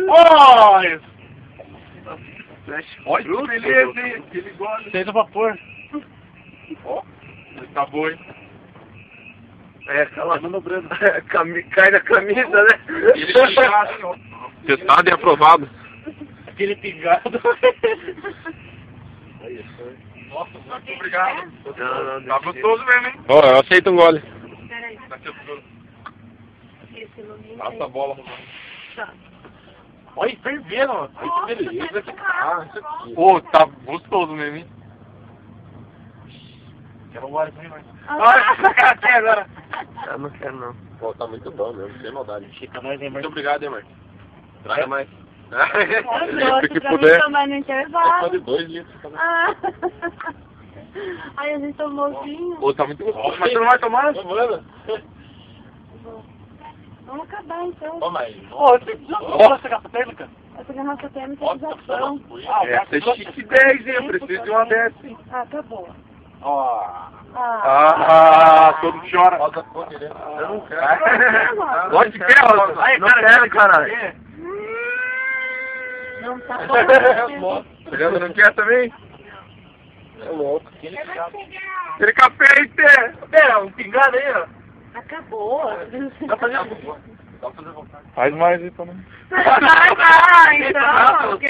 Olha! Olha que beleza, hein? Aquele gole. Seis a vapor. Ó, tá bom, hein? É, aquela manobrando. Cai na camisa, né? Ele já, assim, ó. Testado e aprovado. Aquele pingado. Nossa, muito obrigado. Não, Tá gostoso mesmo, hein? Ó, eu aceito um gole. Peraí. Tá gostoso. Esse iluminho Passa a aí. bola, mano. Tá. Olha, fervendo, ó. Nossa, Que beleza. tá Ah, isso aqui. Pô, tá gostoso mesmo, hein? Quero um gole também, mas... Ah, Olha, cara, até agora. Eu não quero, não. Pô, tá muito bom mesmo, sem maldade. Chica, nós, hein, Muito Marcos? obrigado, hein, Marcos. Traga mais. trouxe Se pra puder. mim tomar no É só intervalo. de 2 litros. Tá? Ah. Ai, a gente tomou vinho. Pô, tá muito gostoso. Mas você não vai tomar? Mano. Vamos acabar então. Ó, mas... Ô, você precisa essa garrafa térmica? Essa garrafa térmica Ó, já tá são. falando. Ah, Essa é chique 10, hein? Eu preciso de uma dessa, hein? Ah, acabou. Ó. Ah. Ah, todo chora. Rosa cor direto. Eu não quero. Ah, Gosta de pé, Rosa? Ai, Não quero, caralho. Não tá bom. Nossa, Você não quer também? é louco. Aquele café aí, Té. Pera, um pingado aí, ó. Acabou. Tá fazendo... Dá pra fazer vontade. Faz mais aí pra mim. Vai, então.